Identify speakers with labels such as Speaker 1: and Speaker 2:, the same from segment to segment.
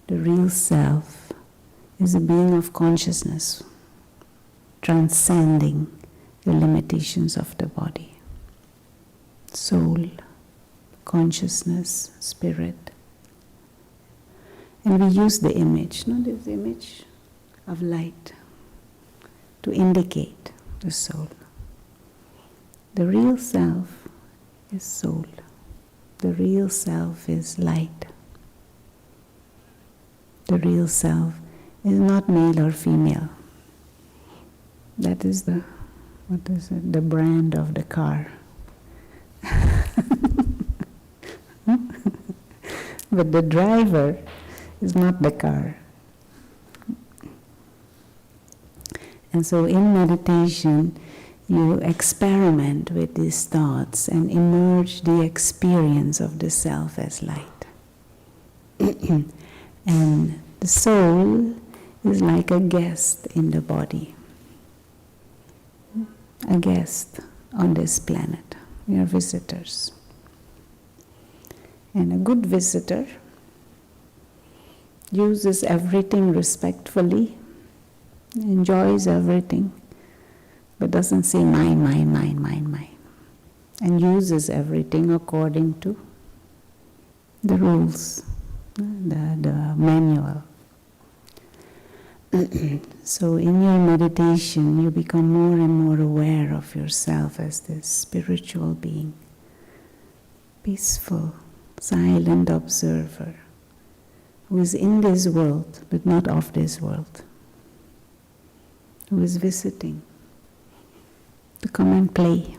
Speaker 1: The real self is a being of consciousness, transcending the limitations of the body. Soul, consciousness, spirit. And we use the image, this image of light, to indicate the soul. The real self is soul. The real self is light. The real self is not male or female. That is the brand of the car. But the driver is not the car. And so in meditation, you experiment with these thoughts and emerge the experience of the self as light. And the soul is like a guest in the body. A guest on this planet. We are visitors. And a good visitor uses everything respectfully, enjoys everything, but doesn't say mine, and uses everything according to the rules, the manual. So in your meditation, you become more and more aware of yourself as this spiritual being, peaceful, silent observer, who is in this world, but not of this world, who is visiting, to come and play,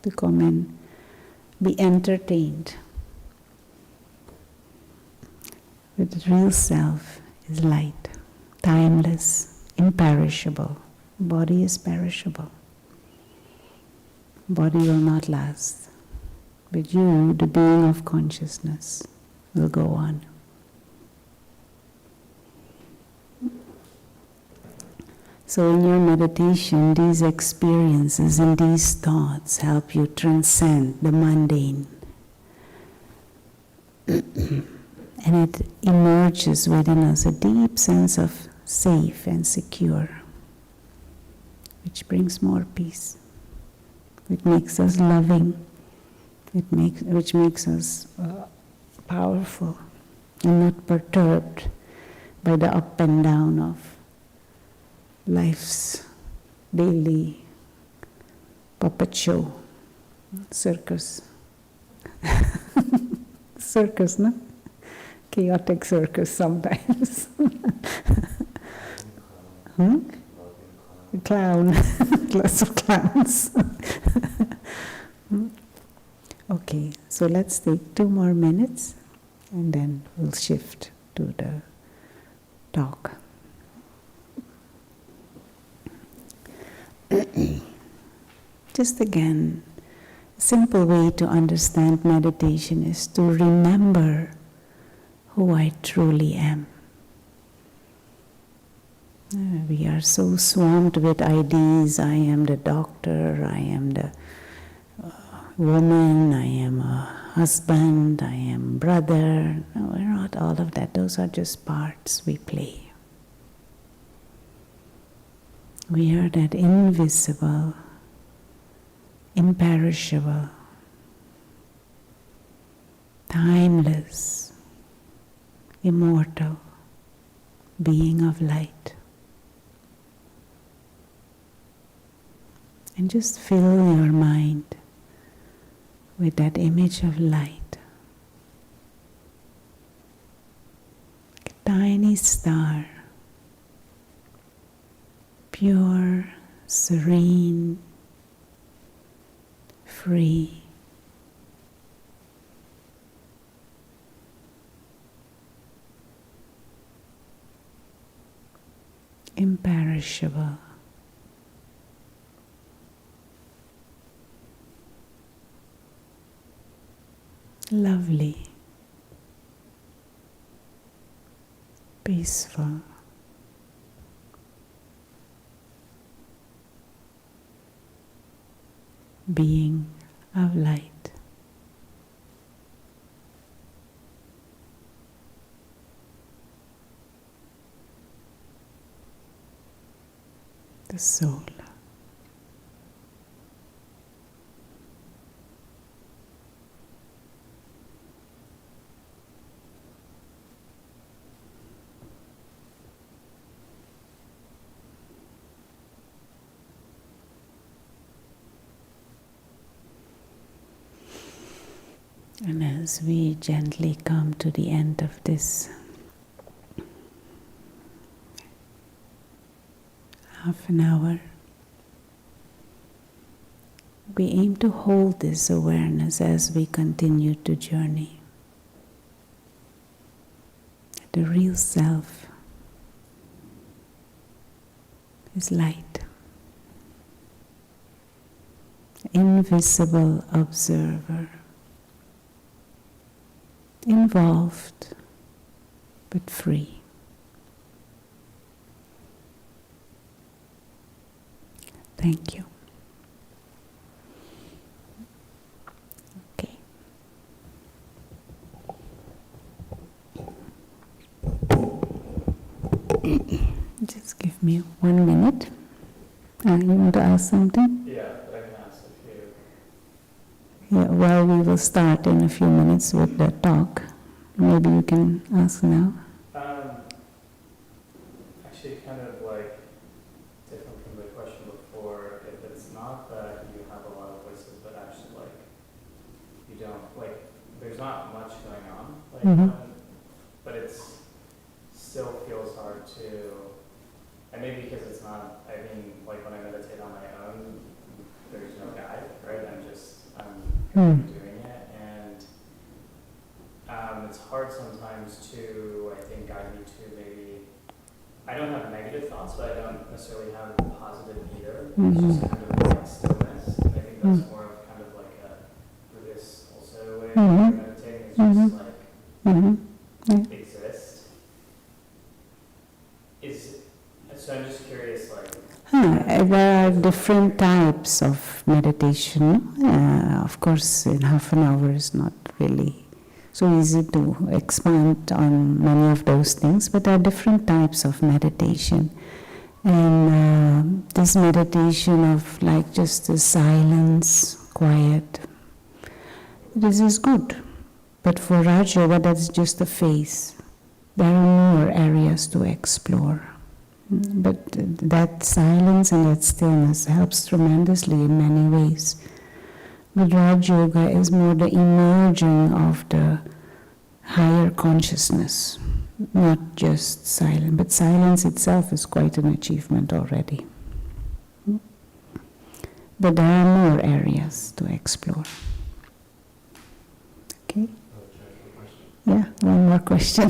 Speaker 1: to come and be entertained. But the real self is light, timeless, imperishable. Body is perishable. Body will not last. But you, the being of consciousness, will go on. So in your meditation, these experiences and these thoughts help you transcend the mundane. And it emerges within us a deep sense of safe and secure, which brings more peace, which makes us loving, which makes us powerful and not perturbed by the up and down of life's daily puppet show, circus. Circus, no? Chaotic circus sometimes. Clown, lots of clowns. Okay, so let's take 2 more minutes and then we'll shift to the talk. Just again, a simple way to understand meditation is to remember who I truly am. We are so swamped with ideas. I am the doctor, I am the woman, I am a husband, I am brother. No, we're not all of that. Those are just parts we play. We are that invisible, imperishable, timeless, immortal being of light. And just fill your mind with that image of light. Like a tiny star, pure, serene, free. Imperishable. Lovely, peaceful, being of light. the soul. And as we gently come to the end of this half an hour, we aim to hold this awareness as we continue to journey. The real self is light, invisible observer, involved but free. Thank you. Okay. Just give me 1 minute. You want to ask something?
Speaker 2: Yeah, I can ask a few.
Speaker 1: Yeah, well, we will start in a few minutes with the talk. Maybe you can ask now.
Speaker 2: Actually, kind of like different from the question before. If it's not that you have a lot of voices, but actually like you don't like, there's not much going on, like, but it's still feels hard to. And maybe because it's not. I mean, like when I meditate on my own, there's no guide, right? I'm doing it, and it's hard sometimes to, I think, guide me to maybe, I don't have negative thoughts, but I don't necessarily have positive either. It's just kind of like stillness. And I think that's more of kind of like a Buddhist also way of meditating. It's just like exist. So I'm just curious, like.
Speaker 1: There are different types of meditation. Of course, in half an hour is not really so easy to expand on many of those things, but there are different types of meditation. And this meditation of like just the silence, quiet, this is good. But for Raj Yoga, that's just the face. There are more areas to explore. But that silence and that stillness helps tremendously in many ways. But Raj Yoga is more the emerging of the higher consciousness, not just silence. But silence itself is quite an achievement already. But there are more areas to explore. Okay? Yeah, one more question.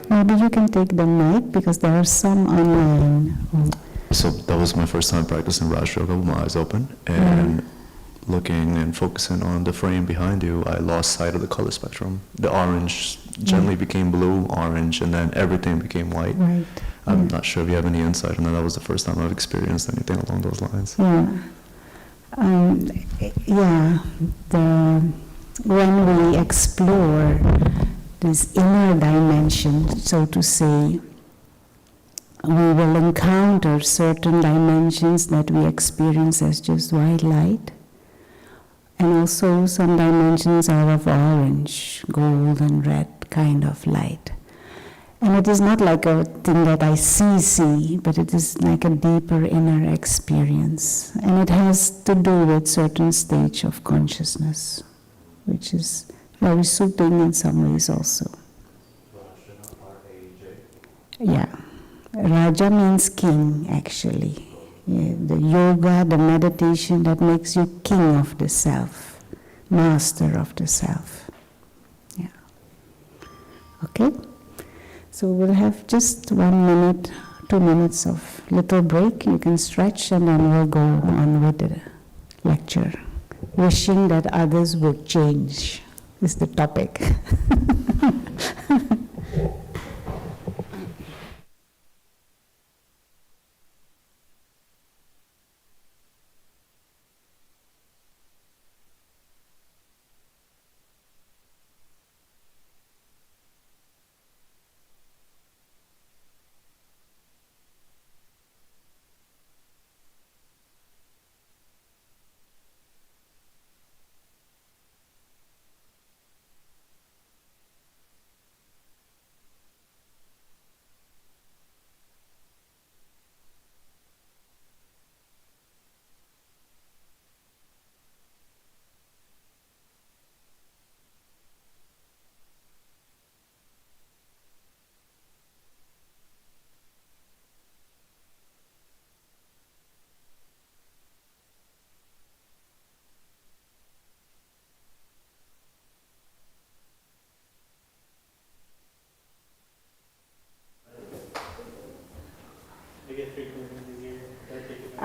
Speaker 1: Maybe you can take the mic because there are some online.
Speaker 3: So that was my first time practicing Raj Yoga with my eyes open, and looking and focusing on the frame behind you, I lost sight of the color spectrum. The orange gently became blue, orange, and then everything became white.
Speaker 1: Right.
Speaker 3: I'm not sure if you have any insight on that. That was the first time I've experienced anything along those lines.
Speaker 1: When we explore this inner dimension, so to say, we will encounter certain dimensions that we experience as just white light, and also some dimensions are of orange, gold and red kind of light. And it is not like a thing that I see, but it is like a deeper inner experience. And it has to do with certain stage of consciousness, which is very soothing in some ways also. Yeah. Raja means king, actually. Yeah, the yoga, the meditation that makes you king of the self, master of the self. Yeah. Okay? So we'll have just 1 minute, 2 minutes of little break. You can stretch and then we'll go on with the lecture. Wishing that others would change is the topic.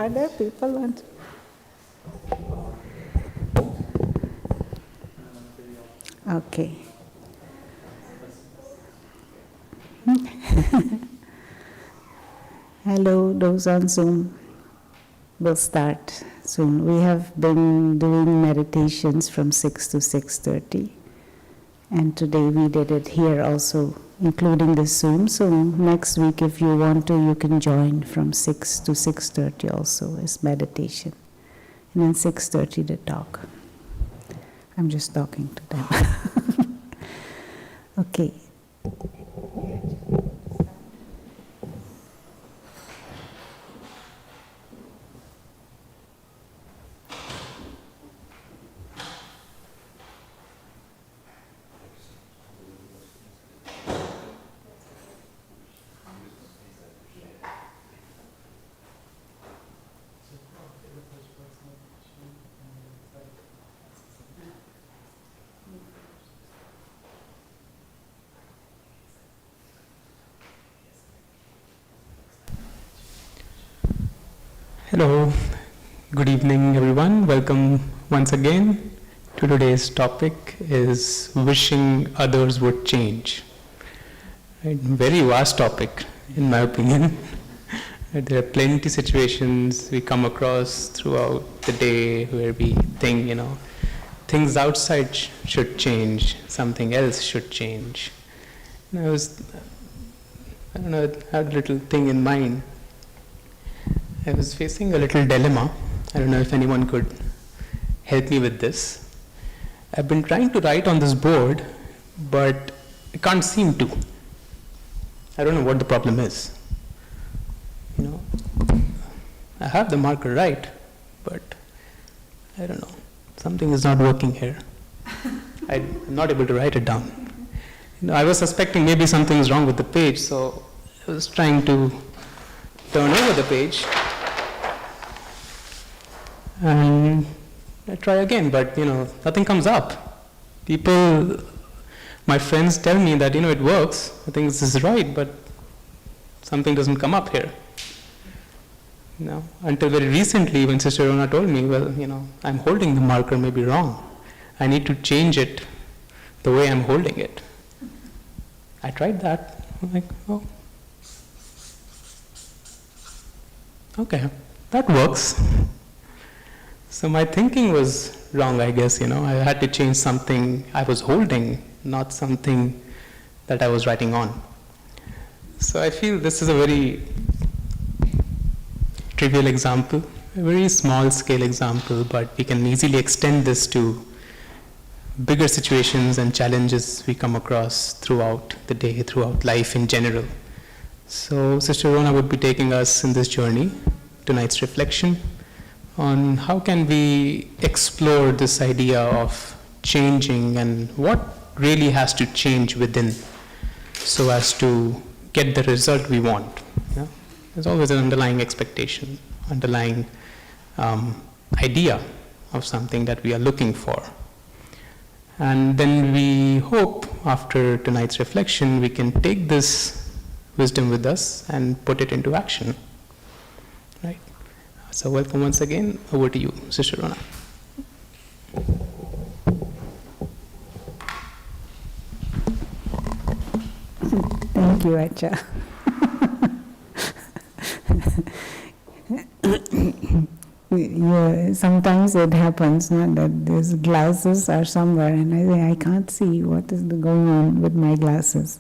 Speaker 1: Are there people on? Okay. Hello, those on Zoom. We'll start soon. We have been doing meditations from 6 to 6:30. And today we did it here also, including the Zoom. So next week, if you want to, you can join from 6 to 6:30 also as meditation. And then 6:30 the talk. I'm just talking to them. Okay.
Speaker 4: Hello, good evening everyone. Welcome once again to today's topic is wishing others would change. Right, very vast topic in my opinion. There are plenty situations we come across throughout the day where we think, things outside should change, something else should change. And I had a little thing in mind. I was facing a little dilemma. I don't know if anyone could help me with this. I've been trying to write on this board, but I can't seem to. I don't know what the problem is. I have the marker right, but I don't know. Something is not working here. I'm not able to write it down. I was suspecting maybe something is wrong with the page, so I was trying to turn over the page. And I try again, but nothing comes up. My friends tell me that it works. I think this is right, but something doesn't come up here. Until very recently, when Sister Rona told me, I'm holding the marker maybe wrong. I need to change it the way I'm holding it. I tried that. I'm like, oh, okay, that works. So my thinking was wrong, I guess, I had to change something I was holding, not something that I was writing on. So I feel this is a very trivial example, a very small scale example, but we can easily extend this to bigger situations and challenges we come across throughout the day, throughout life in general. So Sister Rona would be taking us in this journey, tonight's reflection, on how can we explore this idea of changing and what really has to change within so as to get the result we want. There's always an underlying expectation, underlying idea of something that we are looking for. And then we hope after tonight's reflection we can take this wisdom with us and put it into action. Right? So welcome once again. Over to you, Sister Rona.
Speaker 1: Thank you, Acha. Yeah, sometimes it happens that these glasses are somewhere and I say, I can't see what is going on with my glasses.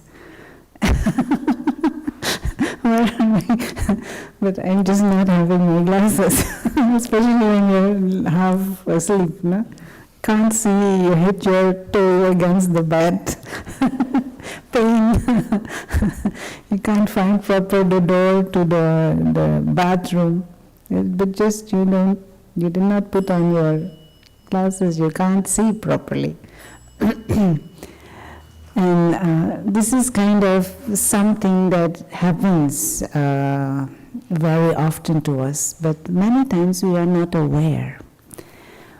Speaker 1: But I'm just not having my glasses, especially when you're half asleep. No? Can't see, you hit your toe against the bed. Pain. You can't find proper the door to the bathroom. But just you did not put on your glasses, you can't see properly. And this is kind of something that happens very often to us, but many times we are not aware.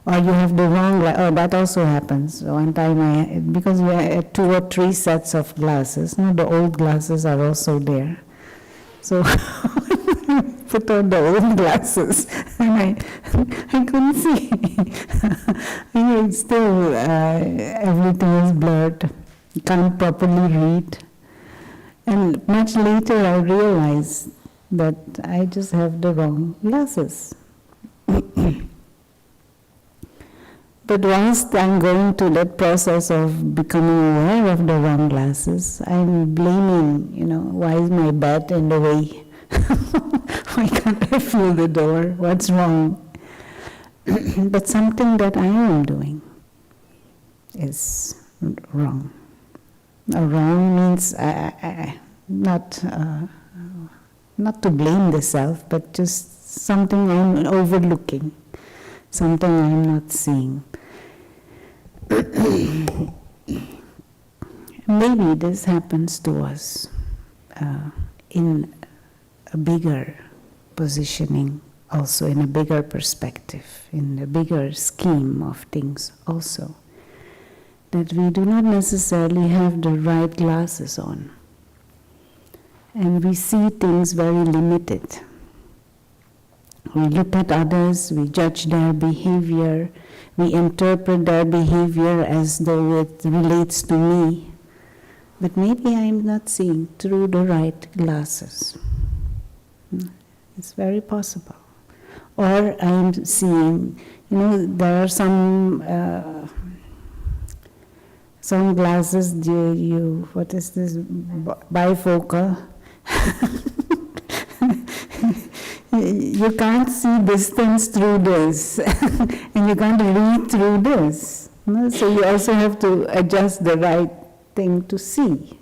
Speaker 1: Or you have the wrong, that also happens. One time because we had 2 or 3 sets of glasses, the old glasses are also there. So put put on the old glasses, and I couldn't see. Still, everything is blurred. Can't properly read. And much later I realized that I just have the wrong glasses. But whilst I'm going through that process of becoming aware of the wrong glasses, I'm blaming, why is my bed in the way? Why can't I feel the door? What's wrong? But something that I am doing is wrong. Wrong means not to blame the self, but just something I'm overlooking, something I'm not seeing. Maybe this happens to us in a bigger positioning, also in a bigger perspective, in a bigger scheme of things also. That we do not necessarily have the right glasses on. And we see things very limited. We look at others, we judge their behavior, we interpret their behavior as though it relates to me. But maybe I'm not seeing through the right glasses. It's very possible. Or I'm seeing, there are some glasses, what is this, bifocal. You can't see distance through this, and you can't read through this. So you also have to adjust the right thing to see.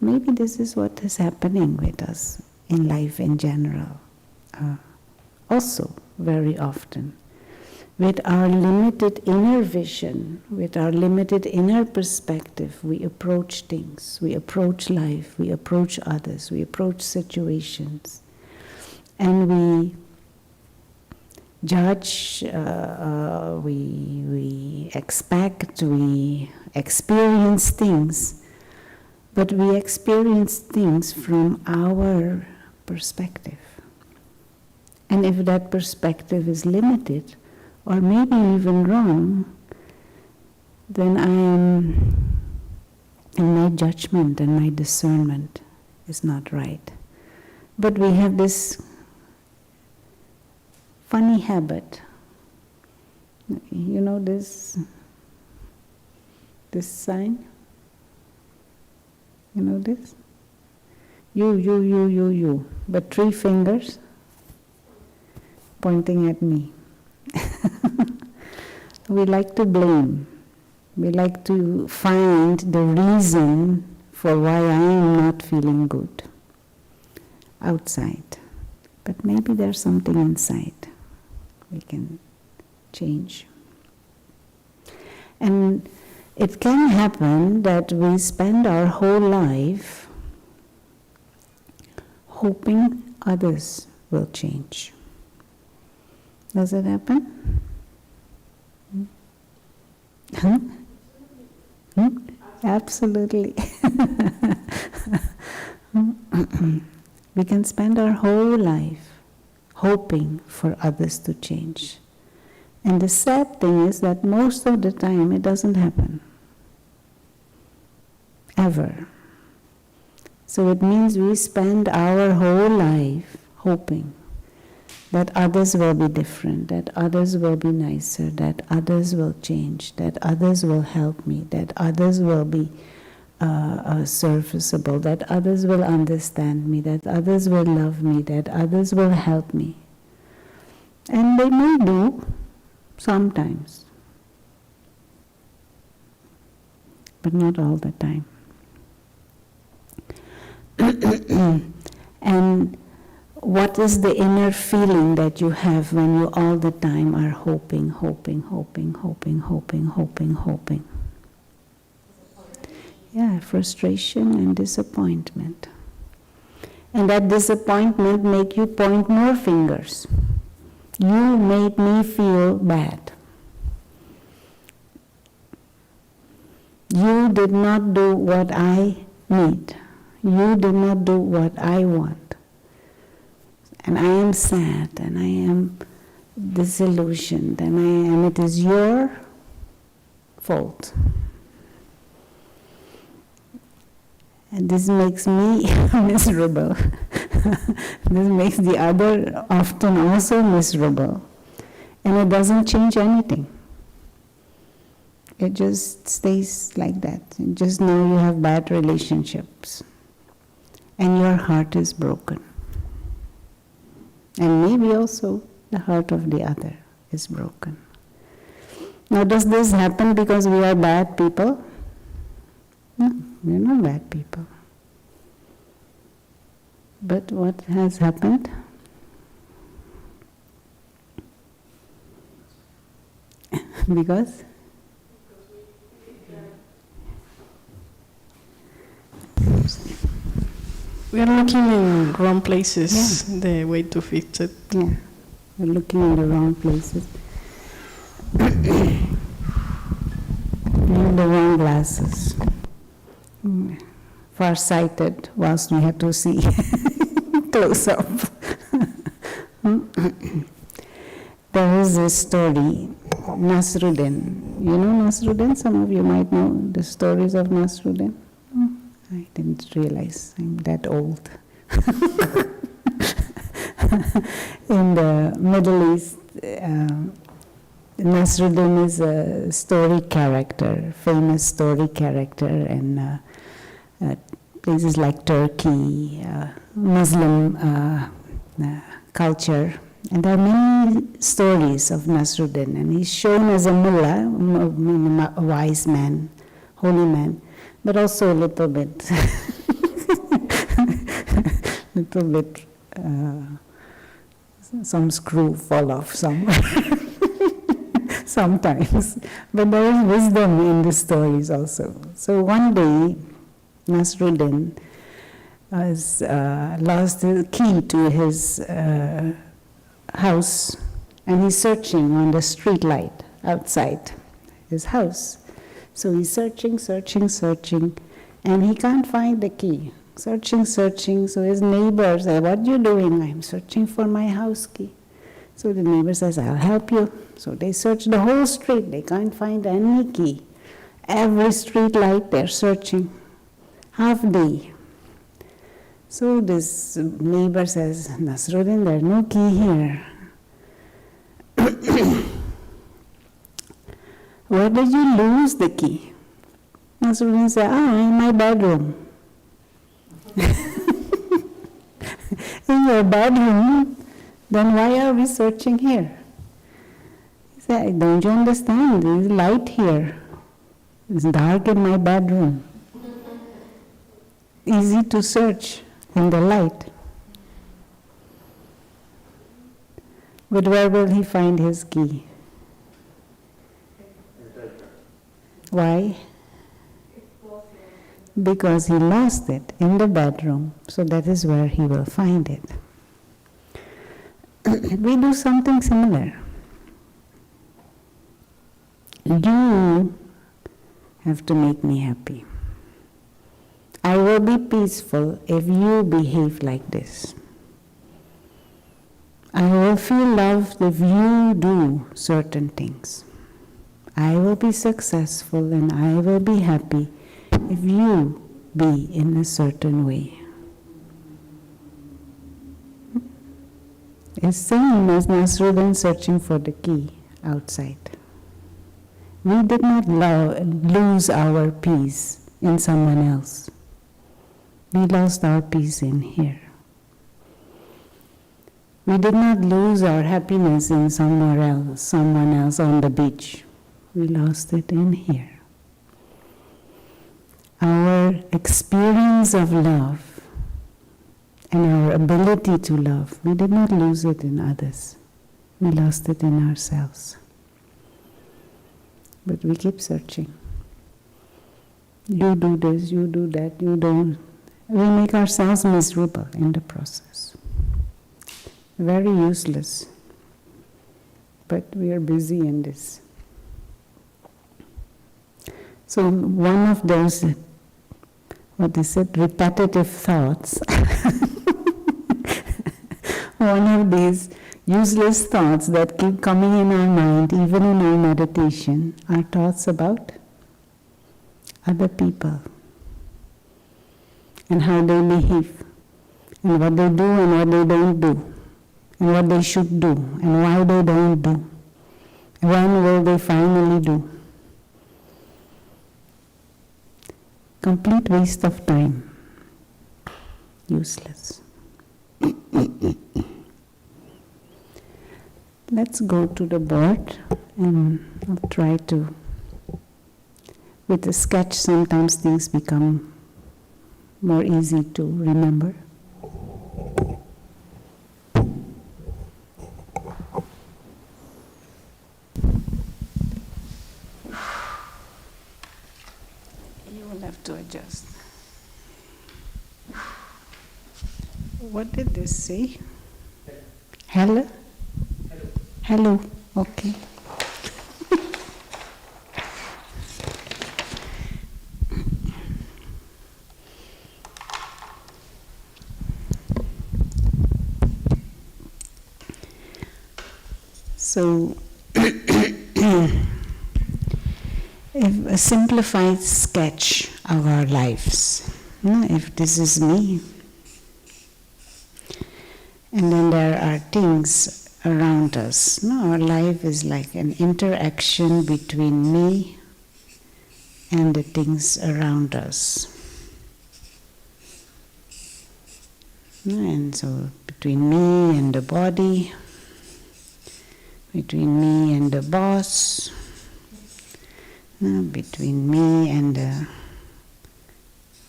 Speaker 1: Maybe this is what is happening with us in life in general. Also, very often. With our limited inner vision, with our limited inner perspective, we approach things, we approach life, we approach others, we approach situations. And we judge, we expect, we experience things, but we experience things from our perspective. And if that perspective is limited, or maybe even wrong, then my judgment and my discernment is not right. But we have this funny habit. This sign? This? You. But 3 fingers pointing at me. We like to blame. We like to find the reason for why I am not feeling good outside. But maybe there's something inside we can change. And it can happen that we spend our whole life hoping others will change. Does it happen? Huh? Absolutely. We can spend our whole life hoping for others to change. And the sad thing is that most of the time it doesn't happen. Ever. So it means we spend our whole life hoping that others will be different, that others will be nicer, that others will change, that others will help me, that others will be serviceable, that others will understand me, that others will love me, that others will help me. And they may do sometimes, but not all the time. And what is the inner feeling that you have when you all the time are hoping? Yeah, frustration and disappointment. And that disappointment make you point more fingers. You made me feel bad. You did not do what I need. You did not do what I want. and I am sad, and I am disillusioned, and it is your fault. And this makes me miserable. This makes the other often also miserable. And it doesn't change anything. It just stays like that. You just know you have bad relationships. And your heart is broken. And maybe also the heart of the other is broken. Now, does this happen because we are bad people? No, we are not bad people. But what has happened? Because?
Speaker 5: We are looking in wrong places, the way to fix it.
Speaker 1: Yeah, we're looking in the wrong places. We have the wrong glasses. Far-sighted, whilst we have to see close up. There is a story, Nasruddin. You know Nasruddin? Some of you might know the stories of Nasruddin. I didn't realize I'm that old. In the Middle East, Nasruddin is a story character, famous story character in places like Turkey, Muslim culture. And there are many stories of Nasruddin, and he's shown as a mullah, a wise man, holy man, but also a little bit, some screw fall off somewhere. Sometimes. But there is wisdom in the stories also. So one day, Nasruddin has lost the key to his house, and he's searching on the street light outside his house. So he's searching, and he can't find the key. Searching. So his neighbor says, "What are you doing?" "I'm searching for my house key." So the neighbor says, "I'll help you." So they search the whole street. They can't find any key. Every street light they're searching. Half day. So this neighbor says, "Nasruddin, there's no key here." "Where did you lose the key?" Nasruddin said, "In my bedroom." "In your bedroom? Then why are we searching here?" He said, "Don't you understand? There's light here. It's dark in my bedroom. Easy to search in the light." But where will he find his key? Why? Because he lost it in the bedroom, so that is where he will find it. We do something similar. You have to make me happy. I will be peaceful if you behave like this. I will feel loved if you do certain things. I will be successful and I will be happy if you be in a certain way. It's same as Nasruddin searching for the key outside. We did not lose our peace in someone else. We lost our peace in here. We did not lose our happiness in someone else on the beach. We lost it in here. Our experience of love and our ability to love, we did not lose it in others. We lost it in ourselves. But we keep searching. You do this, you do that, you don't. We make ourselves miserable in the process. Very useless. But we are busy in this. So one of those, repetitive thoughts. one of these useless thoughts that keep coming in our mind, even in our meditation, are thoughts about other people and how they behave, and what they do and what they don't do, and what they should do, and why they don't do. When will they finally do? Complete waste of time. Useless. Let's go to the board and I'll try to, with a sketch sometimes things become more easy to remember. You will have to adjust. What did this say? Hello? Hello. Okay. So, if a simplified sketch of our lives, if this is me, and then there are things around us. Our life is like an interaction between me and the things around us. And so between me and the body, between me and the boss, between me and the,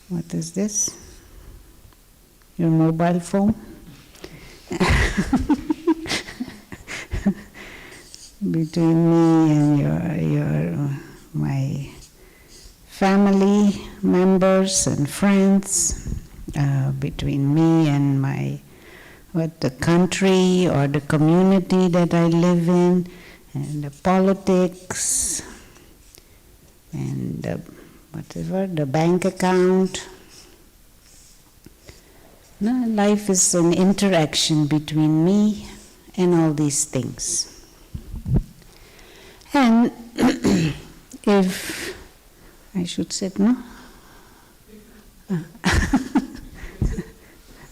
Speaker 1: what is this? Your mobile phone? Between me and my family members and friends, between me and the country or the community that I live in, and the politics, and the bank account. Life is an interaction between me and all these things. And if I should sit, no?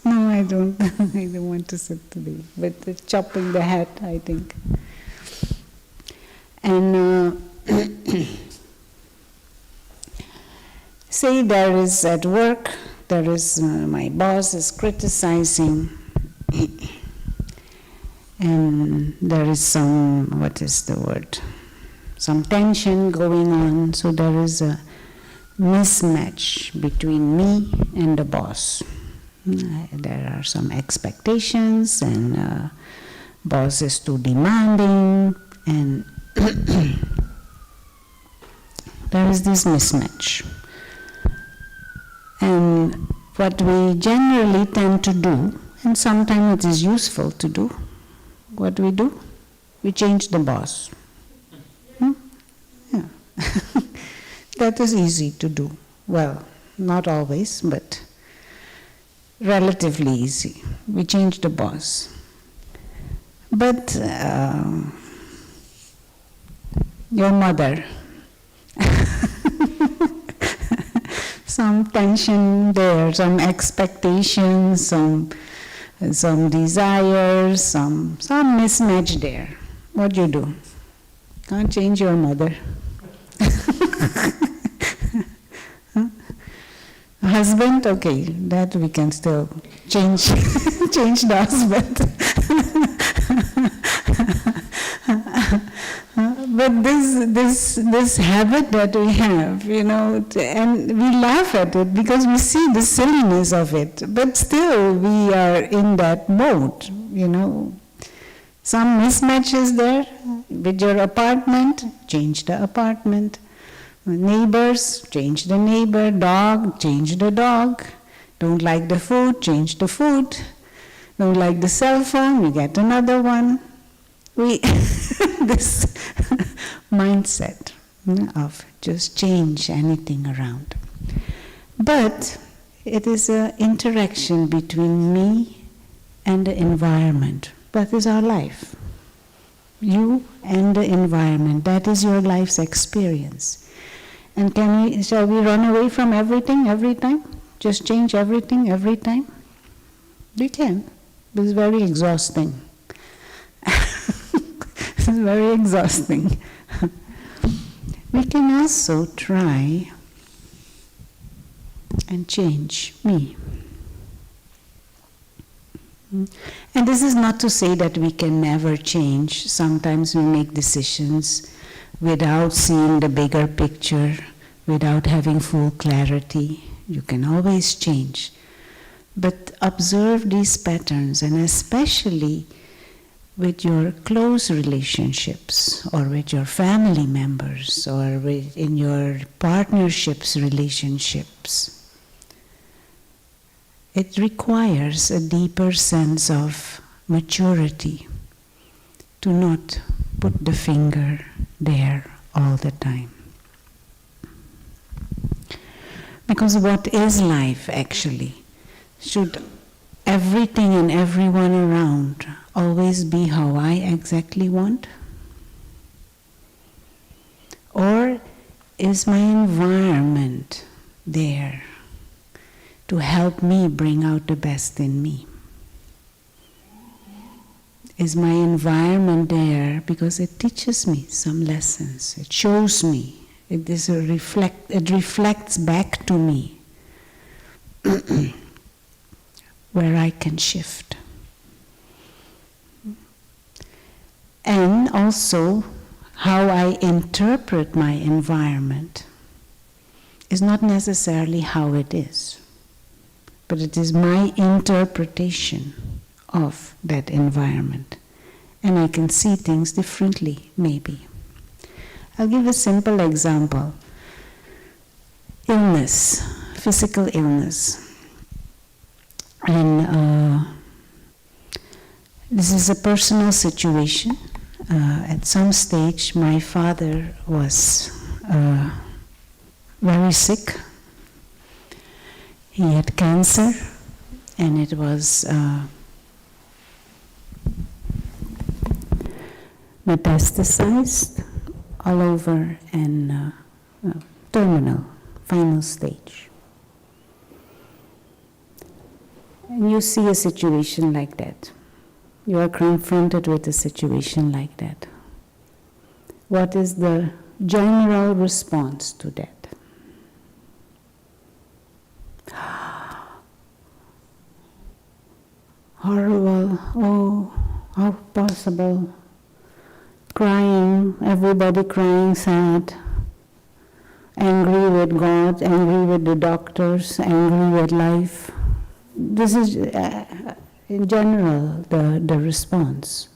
Speaker 1: No, I don't. I don't want to sit today. But chopping the hat, I think. And say there is at work, there is my boss is criticizing, and there is some, what is the word? Some tension going on, so there is a mismatch between me and the boss. There are some expectations, and boss is too demanding, and there is this mismatch. And what we generally tend to do, and sometimes it is useful to do, what we do? We change the boss. Yeah. That is easy to do. Well, not always, but relatively easy. We change the boss. But your mother, some tension there, some expectations, some desires, some mismatch there. What do you do? Can't change your mother. Husband, okay, that we can still change the husband. But this habit that we have, and we laugh at it because we see the silliness of it, but still we are in that mode, Some mismatches there with your apartment, change the apartment. Neighbors, change the neighbor. Dog, change the dog. Don't like the food, change the food. Don't like the cell phone, we get another one. This mindset of just change anything around. But it is an interaction between me and the environment. That is our life. You and the environment, that is your life's experience. And shall we run away from everything every time? Just change everything every time? We can. It's very exhausting. It's very exhausting. We can also try and change me. And this is not to say that we can never change. Sometimes we make decisions without seeing the bigger picture, without having full clarity. You can always change. But observe these patterns, and especially with your close relationships, or with your family members, or in your partnerships relationships. It requires a deeper sense of maturity to not put the finger there all the time. Because what is life actually? Should everything and everyone around always be how I exactly want? Or is my environment there to help me bring out the best in me? Is my environment there because it teaches me some lessons, it shows me, it reflects back to me where I can shift. And also, how I interpret my environment is not necessarily how it is, but it is my interpretation of that environment. And I can see things differently, maybe. I'll give a simple example. Illness, physical illness. And this is a personal situation. At some stage, my father was very sick. He had cancer, and it was metastasized all over, and terminal, final stage. And you see a situation like that. You are confronted with a situation like that. What is the general response to that? Horrible, oh, how possible? Crying, everybody crying, sad, angry with God, angry with the doctors, angry with life. This is, in general, the response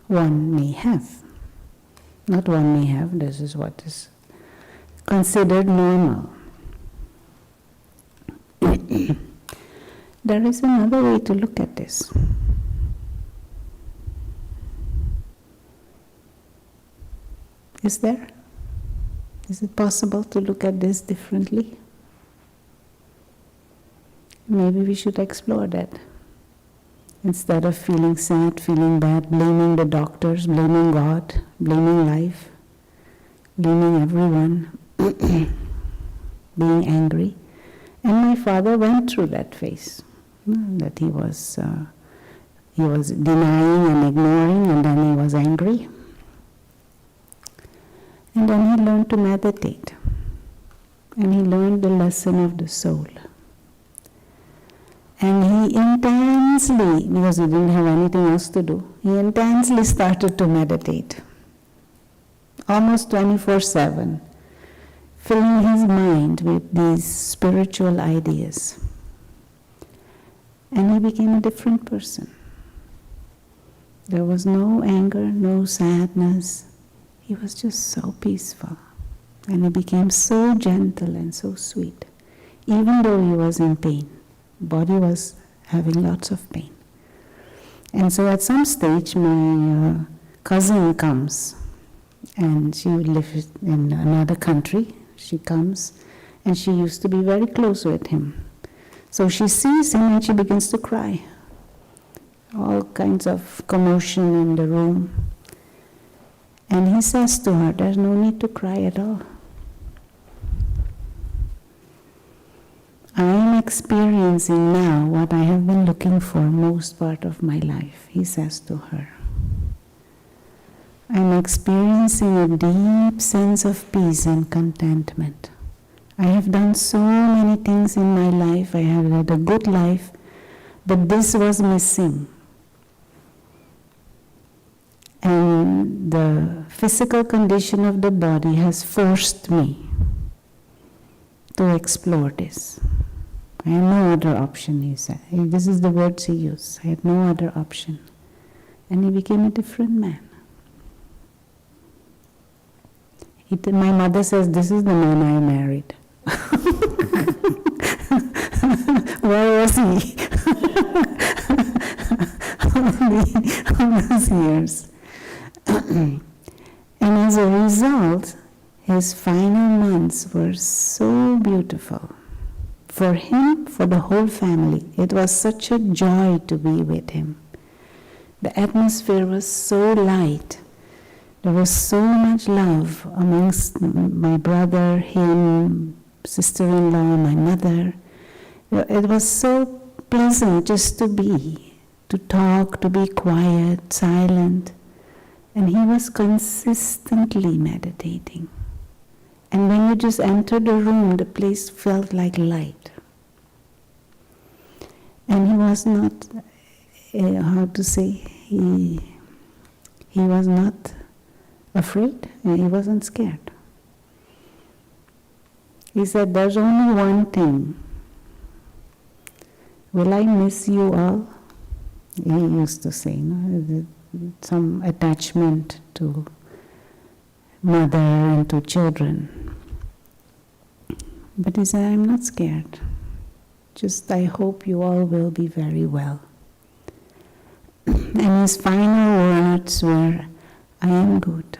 Speaker 1: one may have. Not one may have, this is what is considered normal. There is another way to look at this. Is there? Is it possible to look at this differently? Maybe we should explore that. Instead of feeling sad, feeling bad, blaming the doctors, blaming God, blaming life, blaming everyone, being angry. And my father went through that phase, that he was denying and ignoring, and then he was angry. And then he learned to meditate. And he learned the lesson of the soul. And he intensely, because he didn't have anything else to do, he intensely started to meditate. Almost 24/7. Filling his mind with these spiritual ideas. And he became a different person. There was no anger, no sadness. He was just so peaceful. And he became so gentle and so sweet, even though he was in pain. Body was having lots of pain. And so at some stage, my cousin comes, and she lives in another country. She comes, and she used to be very close with him. So she sees him and she begins to cry. all kinds of commotion in the room. And he says to her, there's no need to cry at all. I am experiencing now what I have been looking for most part of my life, he says to her. I am experiencing a deep sense of peace and contentment. I have done so many things in my life, I have led a good life, but this was missing. And the physical condition of the body has forced me to explore this. I had no other option, he said. This is the words he used. I had no other option. And he became a different man. My mother says, this is the man I married. Where was he? all those years. And as a result, his final months were so beautiful. For him, for the whole family, it was such a joy to be with him. The atmosphere was so light. There was so much love amongst my brother, him, sister-in-law, my mother. It was so pleasant just to be, to talk, to be quiet, silent. And he was consistently meditating. And when you just entered the room, the place felt like light. And he was not, how to say, he was not afraid, he wasn't scared. He said, there's only one thing. Will I miss you all? He used to say, some attachment to mother and to children. But he said, I'm not scared. Just I hope you all will be very well. And his final words were, I am good.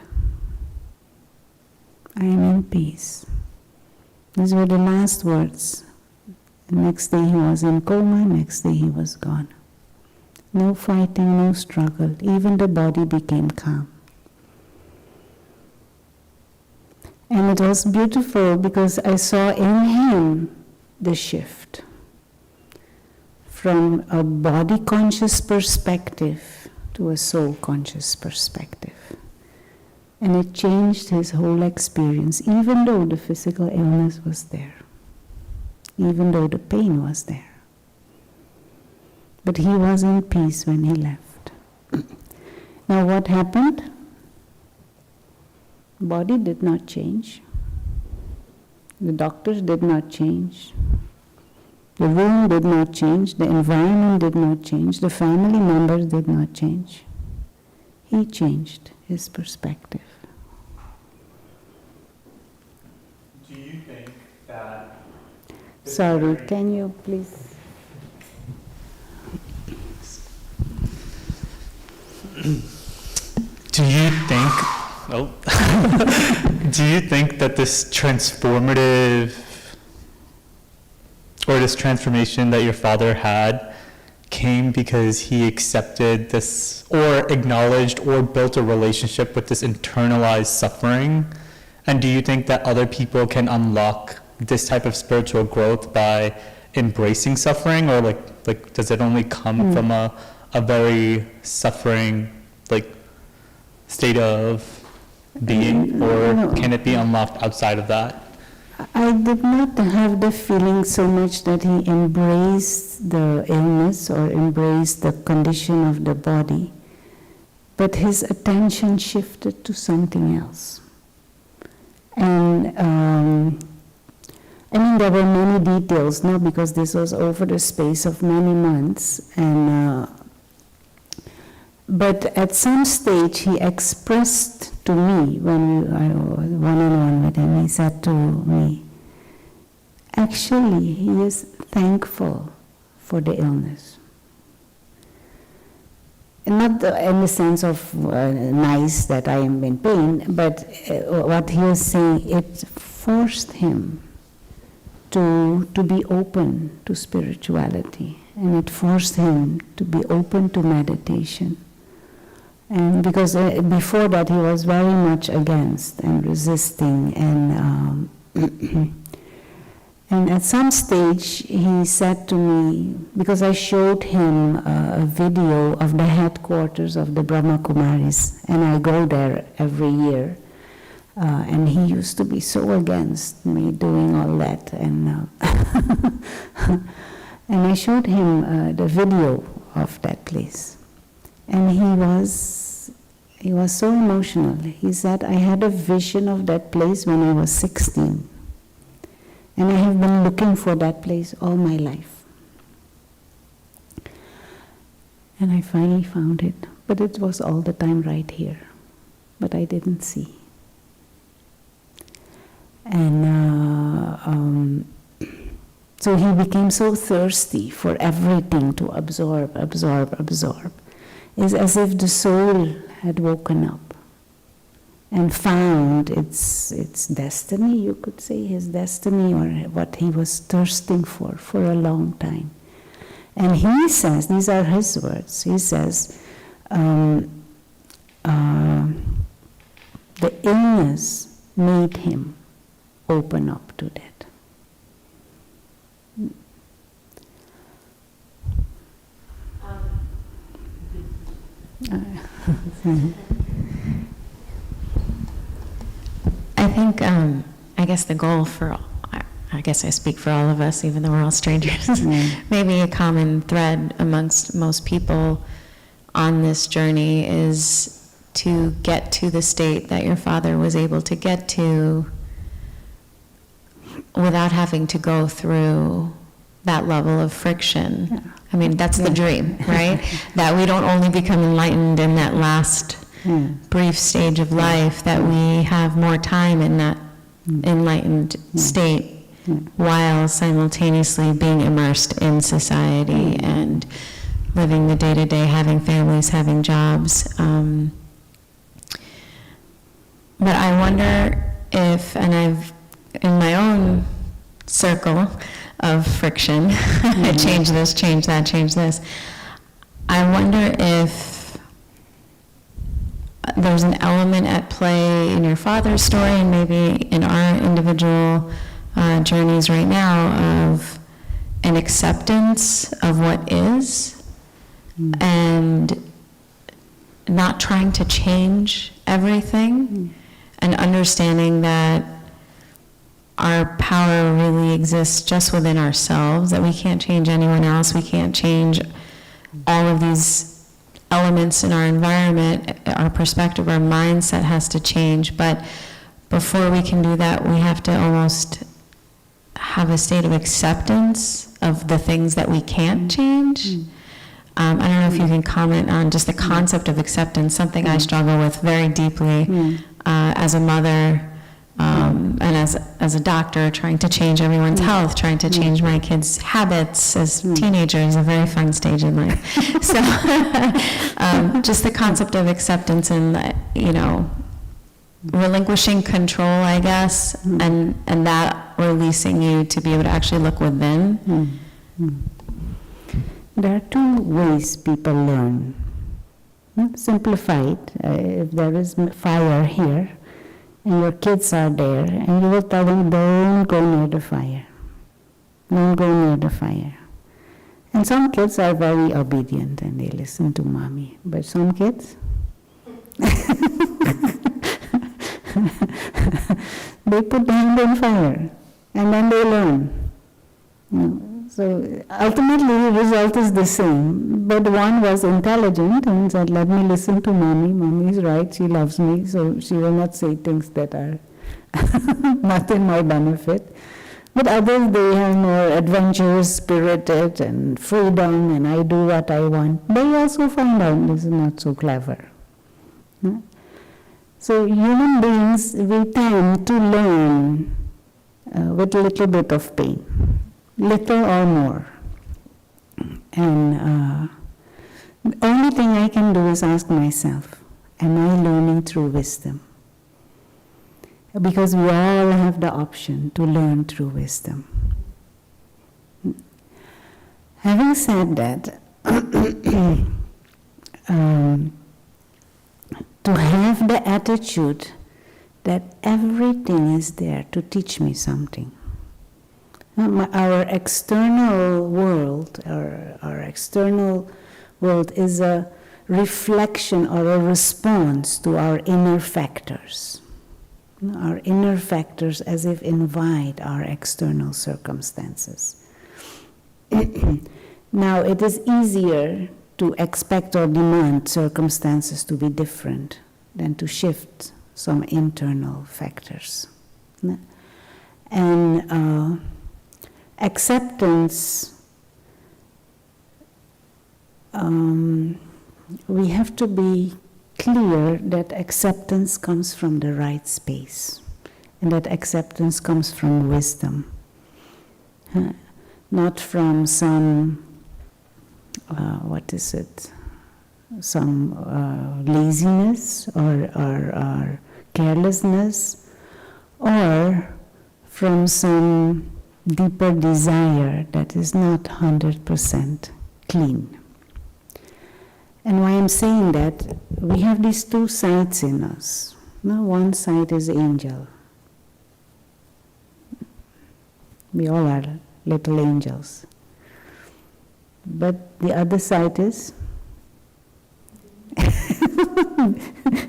Speaker 1: I am in peace. These were the last words. The next day he was in coma, next day he was gone. No fighting, no struggle. Even the body became calm. And it was beautiful because I saw in him the shift from a body-conscious perspective to a soul-conscious perspective. And it changed his whole experience, even though the physical illness was there, even though the pain was there. But he was in peace when he left. Now what happened? Body did not change. The doctors did not change. The room did not change. The environment did not change. The family members did not change. He changed his perspective.
Speaker 2: Do you think that...
Speaker 1: Sorry, can you please...
Speaker 6: Do you think, do you think that this transformative, or this transformation that your father had came because he accepted this, or acknowledged, or built a relationship with this internalized suffering? And do you think that other people can unlock this type of spiritual growth by embracing suffering, or like does it only come from a very suffering state of being, or
Speaker 1: No.
Speaker 6: can it be unlocked outside of that?
Speaker 1: I did not have the feeling so much that he embraced the illness or embraced the condition of the body, but his attention shifted to something else. And there were many details, no, because this was over the space of many months, and but at some stage he expressed to me, when I was one-on-one with him, he said to me, actually he is thankful for the illness. Not in the sense of nice that I am in pain, but what he was saying, it forced him to be open to spirituality. and it forced him to be open to meditation. And because before that he was very much against and resisting, and and at some stage he said to me, because I showed him a video of the headquarters of the Brahma Kumaris, and I go there every year, and he used to be so against me doing all that, and and I showed him the video of that place, and he was so emotional. He said, I had a vision of that place when I was 16. And I have been looking for that place all my life. And I finally found it. But it was all the time right here. But I didn't see. And so he became so thirsty for everything to absorb. It's as if the soul had woken up and found its destiny, you could say, his destiny, or what he was thirsting for a long time. And he says, these are his words, he says, the illness made him open up to that.
Speaker 7: I think, I guess the goal for, I guess I speak for all of us, even though we're all strangers, maybe a common thread amongst most people on this journey is to get to the state that your father was able to get to without having to go through that level of friction.
Speaker 1: Yeah.
Speaker 7: I mean, that's the dream, right? That we don't only become enlightened in that last brief stage of life, that we have more time in that enlightened state while simultaneously being immersed in society and living the day-to-day, having families, having jobs. But I wonder if, and I've, in my own circle of friction, I change this, change that, change this, I wonder if there's an element at play in your father's story and maybe in our individual journeys right now of an acceptance of what is and not trying to change everything and understanding that our power really exists just within ourselves, that we can't change anyone else, we can't change all of these elements in our environment, our perspective, our mindset has to change. But before we can do that, we have to almost have a state of acceptance of the things that we can't change. I don't know if you can comment on just the concept of acceptance, something I struggle with very deeply as a mother and as a doctor, trying to change everyone's health, trying to change my kids' habits as teenagers, a very fun stage in life. So just the concept of acceptance and, you know, relinquishing control, I guess, and that releasing you to be able to actually look within.
Speaker 1: There are two ways people learn. Simplified, if there is fire here, and your kids are there, and you will tell them, don't go near the fire. Don't go near the fire. And some kids are very obedient and they listen to mommy. But some kids, they put the hand in fire, and then they learn. So ultimately the result is the same. But one was intelligent and said, let me listen to mommy. Mommy is right, she loves me, so she will not say things that are not in my benefit. But others, they are more adventurous, spirited, and freedom, and I do what I want. They also find out this is not so clever. So human beings, we tend to learn with a little bit of pain. Little or more. And the only thing I can do is ask myself, am I learning through wisdom? Because we all have the option to learn through wisdom. Having said that, to have the attitude that everything is there to teach me something. Our external world, our external world is a reflection or a response to our inner factors. Our inner factors as if invite our external circumstances. Now, it is easier to expect or demand circumstances to be different than to shift some internal factors. And acceptance, we have to be clear that acceptance comes from the right space, and that acceptance comes from wisdom, not from some, some laziness or carelessness, or from some deeper desire that is not 100% clean. And why I'm saying that, we have these two sides in us. No, one side is angel. We all are little angels. But the other side is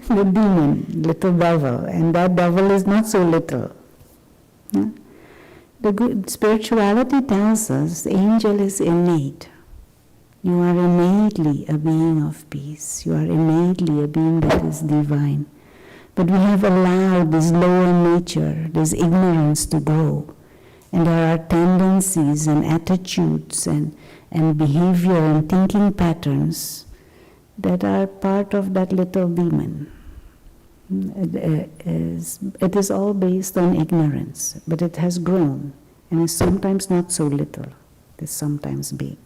Speaker 1: the demon, little devil. And that devil is not so little. The good spirituality tells us the angel is innate. You are innately a being of peace. You are innately a being that is divine. But we have allowed this lower nature, this ignorance to grow. And there are tendencies and attitudes and behavior and thinking patterns that are part of that little demon. It is all based on ignorance, but it has grown, and is sometimes not so little. It is sometimes big.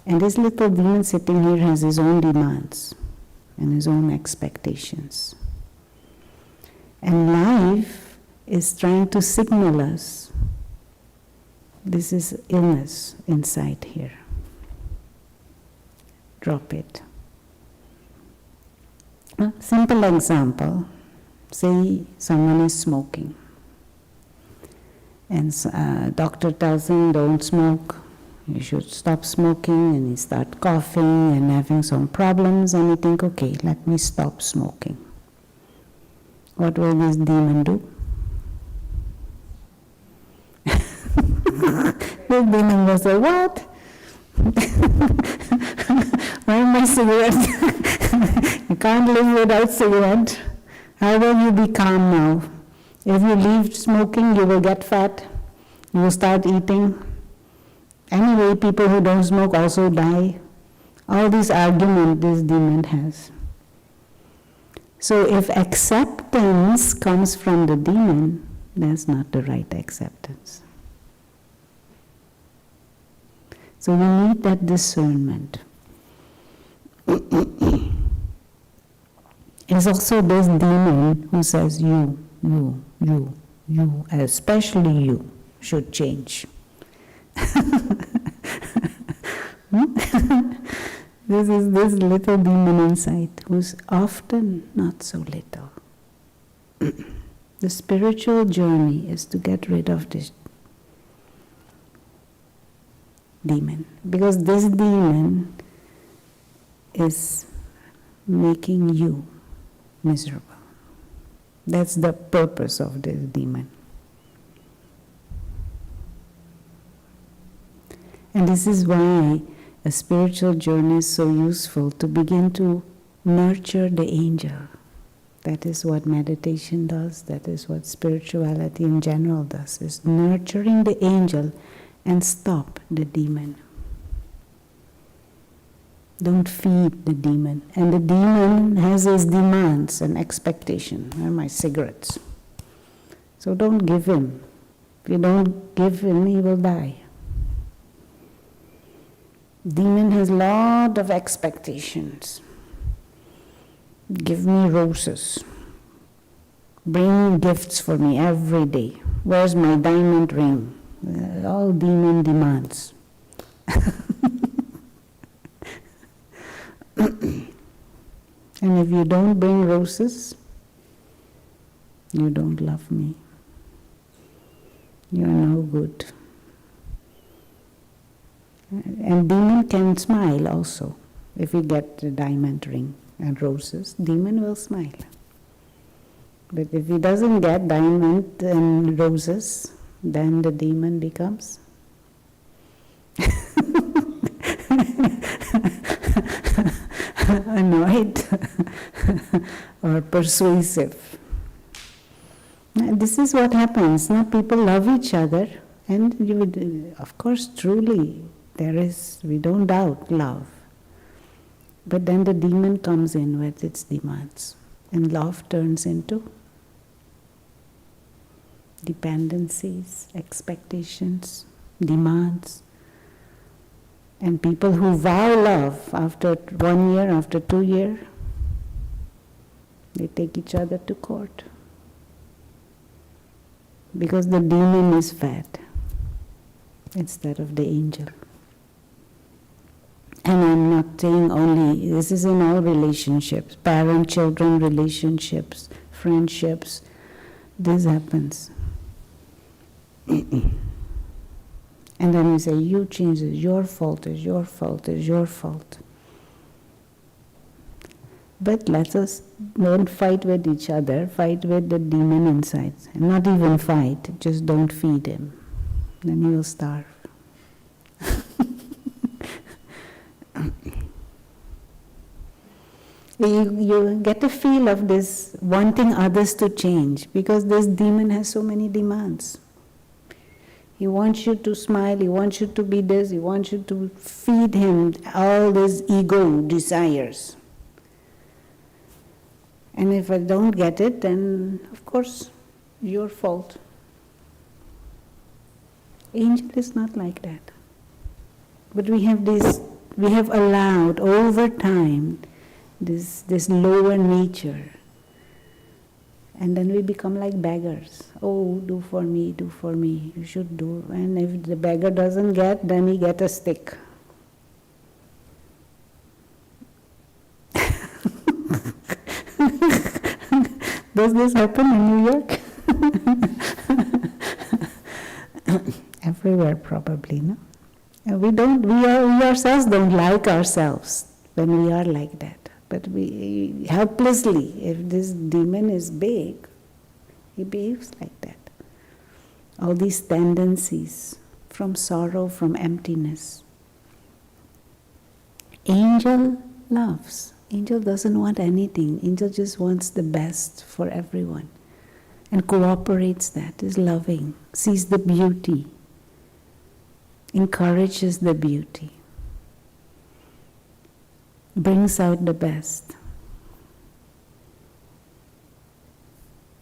Speaker 1: And this little demon sitting here has his own demands and his own expectations. And life is trying to signal us, this is illness inside here. Drop it. A simple example, say someone is smoking. And doctor tells him, don't smoke, you should stop smoking, and he starts coughing and having some problems, and you think, okay, let me stop smoking. What will this demon do? This demon will say, what? Where are my cigarettes? You can't live without cigarette. How will you be calm now? If you leave smoking, you will get fat. You will start eating. Anyway, people who don't smoke also die. All these arguments this demon has. So if acceptance comes from the demon, that's not the right acceptance. So we need that discernment. It's also this demon who says you, especially you, should change. This is this little demon inside, who's often not so little. The spiritual journey is to get rid of this demon, because this demon is making you miserable. That's the purpose of this demon. And this is why a spiritual journey is so useful, to begin to nurture the angel. That is what meditation does, that is what spirituality in general does, is nurturing the angel and stop the demon. Don't feed the demon. And the demon has his demands and expectations. Where are my cigarettes? So don't give him. If you don't give him, he will die. Demon has a lot of expectations. Give me roses. Bring gifts for me every day. Where's my diamond ring? All demon demands. And if you don't bring roses, you don't love me. You are no good. And demon can smile also. If you get a diamond ring and roses, demon will smile. But if he doesn't get diamond and roses, then the demon becomes annoyed or persuasive. This is what happens. Now people love each other, and you would, of course, truly, we don't doubt love. But then the demon comes in with its demands, and love turns into dependencies, expectations, demands. And people who vow love after 1 year, after 2 years, they take each other to court. Because the demon is fed instead of the angel. And I'm not saying only, this is in all relationships, parent-children relationships, friendships, this happens. And then you say, you change it, your fault is your fault is your fault. But let us don't fight with each other, fight with the demon inside. And not even fight, just don't feed him. Then he will starve. You get a feel of this wanting others to change, because this demon has so many demands. He wants you to smile, he wants you to be this, he wants you to feed him all these ego desires. And if I don't get it, then of course, your fault. Angel is not like that. But we have allowed over time this lower nature. And then we become like beggars. Oh, do for me, you should do. And if the beggar doesn't get, then he gets a stick. Does this happen in New York? Everywhere probably, no? And we ourselves don't like ourselves when we are like that. But we helplessly, if this demon is big, he behaves like that. All these tendencies from sorrow, from emptiness. Angel loves. Angel doesn't want anything. Angel just wants the best for everyone. And cooperates that, is loving, sees the beauty, encourages the beauty, brings out the best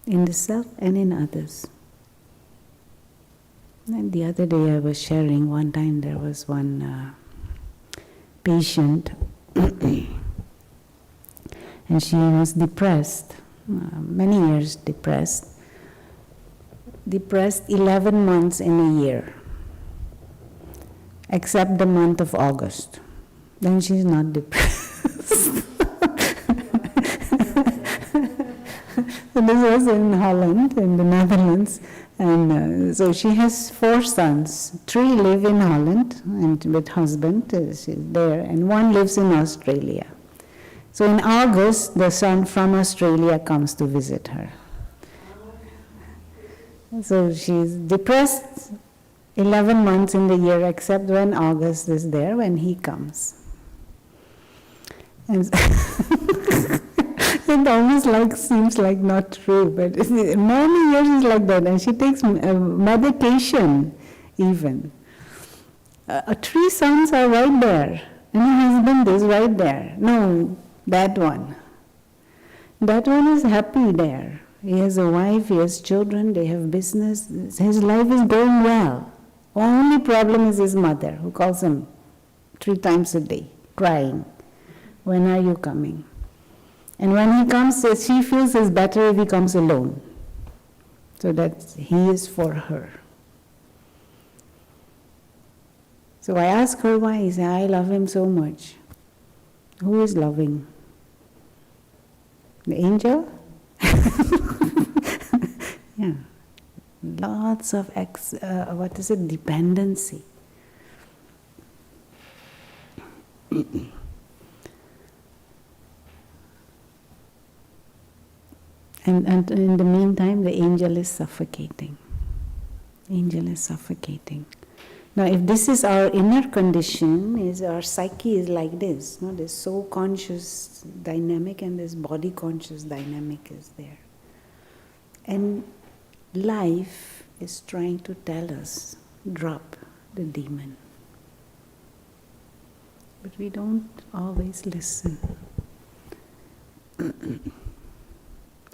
Speaker 1: in the self and in others. And the other day I was sharing, one time there was one patient and she was depressed, many years depressed 11 months in a year, except the month of August. Then she's not depressed. So this was in Holland, in the Netherlands, and so she has 4 sons. 3 live in Holland, and with husband, she's there, and 1 lives in Australia. So in August, the son from Australia comes to visit her. So she's depressed 11 months in the year, except when August is there, when he comes. And it almost seems like not true, but many years is like that, and she takes medication even. 3 sons are right there, and her husband is right there. No, that one. That one is happy there. He has a wife, he has children, they have business. His life is going well. Only problem is his mother, who calls him 3 times a day, crying. When are you coming? And when he comes, she feels it's better if he comes alone, so that he is for her. So So I asked her why. He said, I love him so much. Who is loving? The angel? Yeah. Lots of dependency. And in the meantime, the angel is suffocating. Angel is suffocating. Now, if this is our inner condition, is our psyche is like this. No? This soul conscious dynamic and this body conscious dynamic is there. And life is trying to tell us, drop the demon. But we don't always listen.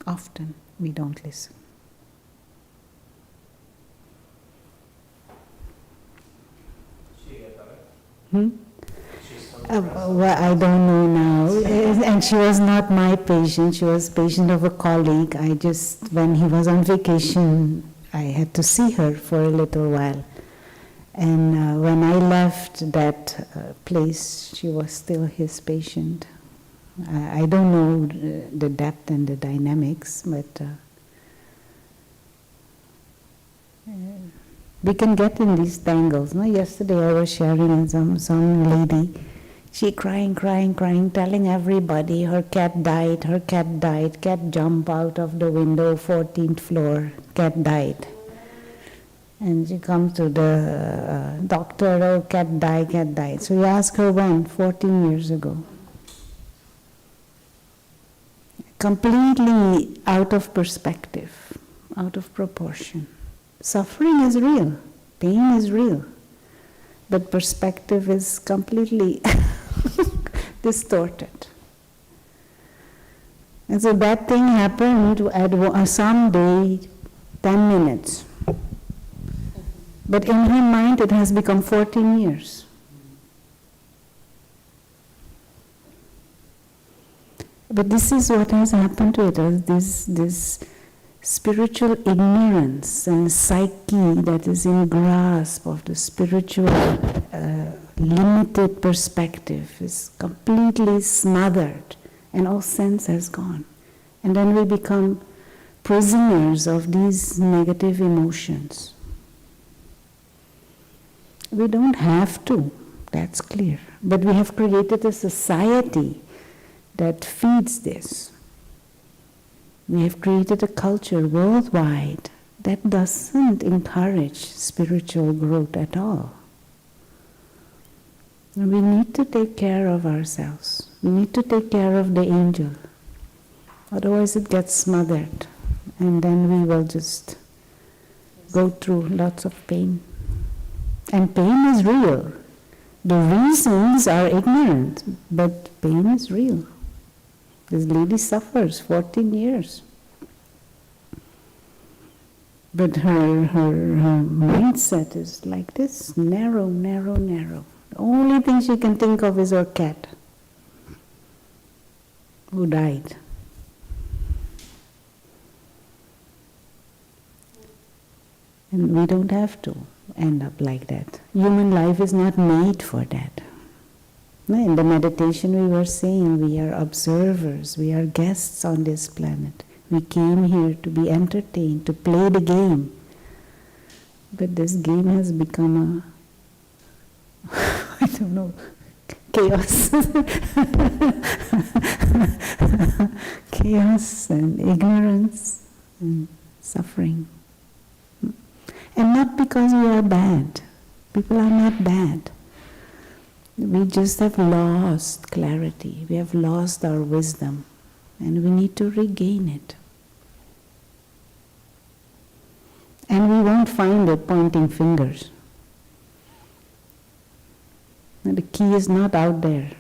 Speaker 1: Often we don't listen.
Speaker 2: She get better? She's still
Speaker 1: Well, I don't know now. And she was not my patient. She was patient of a colleague. When he was on vacation, I had to see her for a little while. And when I left that place, she was still his patient. I don't know the depth and the dynamics, but we can get in these tangles. No? Yesterday I was sharing with some lady, she crying, telling everybody her cat died, cat jumped out of the window, 14th floor, cat died. And she comes to the doctor, oh, cat died. So you ask her when? 14 years ago. Completely out of perspective, out of proportion. Suffering is real, pain is real, but perspective is completely distorted. And so that thing happened at some day, 10 minutes. But in her mind it has become 14 years. But this is what has happened to it, this spiritual ignorance and psyche that is in grasp of the spiritual limited perspective is completely smothered and all sense has gone. And then we become prisoners of these negative emotions. We don't have to, that's clear. But we have created a society that feeds this. We have created a culture worldwide that doesn't encourage spiritual growth at all. And we need to take care of ourselves. We need to take care of the angel. Otherwise it gets smothered and then we will just go through lots of pain. And pain is real. The reasons are ignorant, but pain is real. This lady suffers 14 years. But her mindset is like this, narrow. The only thing she can think of is her cat, who died. And we don't have to end up like that. Human life is not made for that. In the meditation we were saying we are observers, we are guests on this planet. We came here to be entertained, to play the game. But this game has become I don't know, chaos. Chaos and ignorance and suffering. And not because we are bad. People are not bad. We just have lost clarity. We have lost our wisdom. And we need to regain it. And we won't find it pointing fingers. The key is not out there.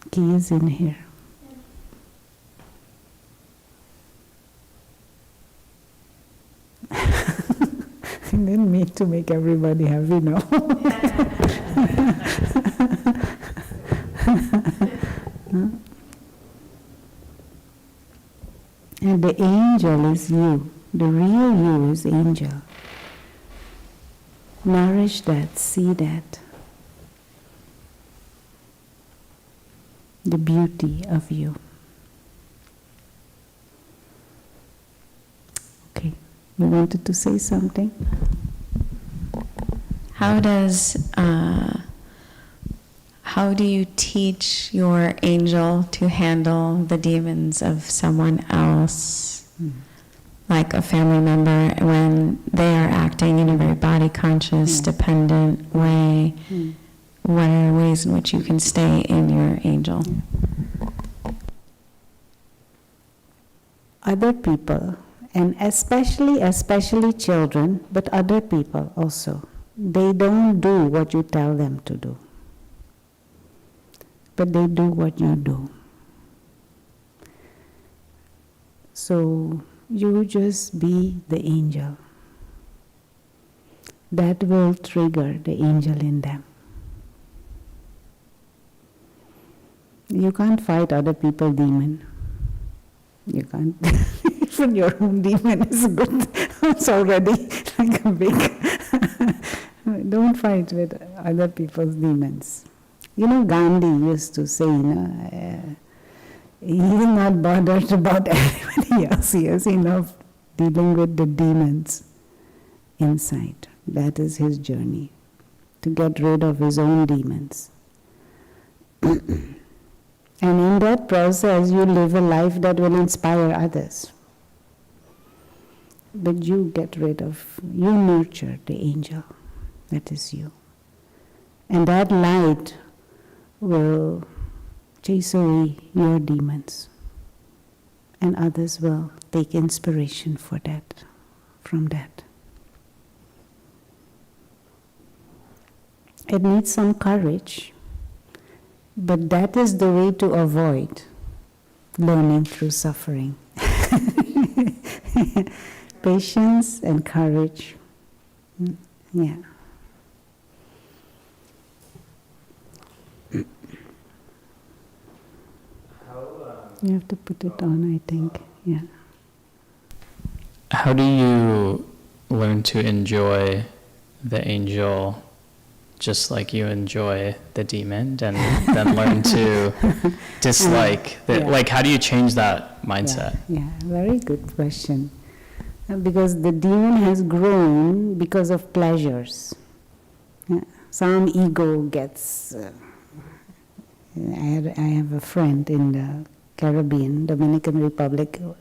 Speaker 1: The key is in here. I didn't mean to make everybody happy, no. And the angel is you. The real you is angel. Nourish that, see that. the beauty of you. Okay, you wanted to say something?
Speaker 7: How do you teach your angel to handle the demons of someone else, like a family member, when they are acting in a very body-conscious, dependent way? What are ways in which you can stay in your angel?
Speaker 1: Other people, and especially children, but other people also, they don't do what you tell them to do, but they do what you do. So you just be the angel. That will trigger the angel in them. You can't fight other people's demon. You can't. Even your own demon is good. It's already like a big. Don't fight with other people's demons. You know, Gandhi used to say, he is not bothered about anybody else. He has enough dealing with the demons inside. That is his journey, to get rid of his own demons. And in that process, you live a life that will inspire others. But you get rid of, you nurture the angel. That is you. And that light will chase away your demons. And others will take inspiration from that. It needs some courage. But that is the way to avoid learning through suffering. Patience and courage. Yeah. You have to put it on, I think. Yeah.
Speaker 6: How do you learn to enjoy the angel just like you enjoy the demon, and then learn to dislike the, like, how do you change that mindset?
Speaker 1: Yeah, very good question. Because the demon has grown because of pleasures. Some ego gets... I have a friend in the Caribbean, Dominican Republic, a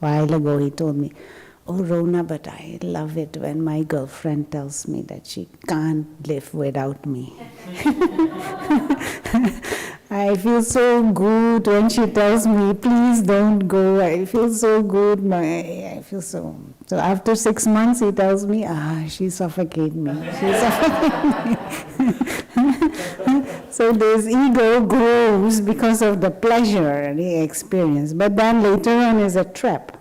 Speaker 1: while ago. He told me, "Oh, Rona, but I love it when my girlfriend tells me that she can't live without me." I feel so good when she tells me, "Please don't go." I feel so good. I feel so... So after 6 months, he tells me, she suffocates me. She suffocates me. So this ego grows because of the pleasure he experience. But then later on is a trap.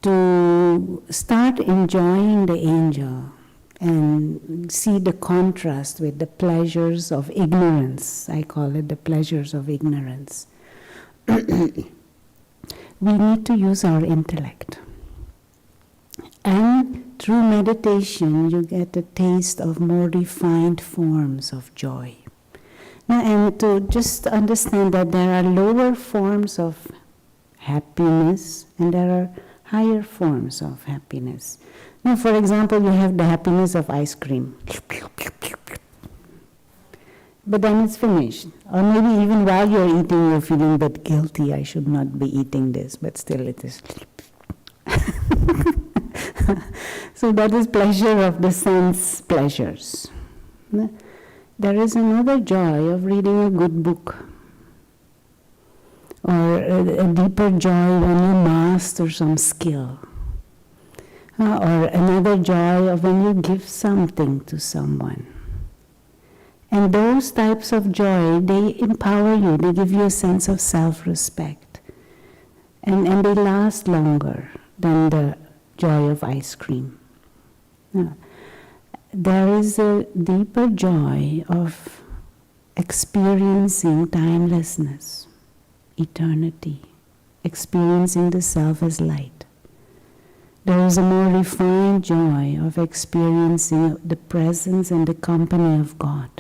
Speaker 1: To start enjoying the angel and see the contrast with the pleasures of ignorance, I call it the pleasures of ignorance, we need to use our intellect. And through meditation, you get a taste of more refined forms of joy. Now, and to just understand that there are lower forms of happiness and there are higher forms of happiness. Now, for example, you have the happiness of ice cream. But then it's finished. Or maybe even while you're eating, you're feeling a bit guilty. I should not be eating this, but still it is. So that is pleasure of the sense pleasures. There is another joy of reading a good book. Or a deeper joy when you master some skill. Or another joy of when you give something to someone. And those types of joy, they empower you, they give you a sense of self-respect. And they last longer than the joy of ice cream. There is a deeper joy of experiencing timelessness, eternity, experiencing the self as light. There is a more refined joy of experiencing the presence and the company of God.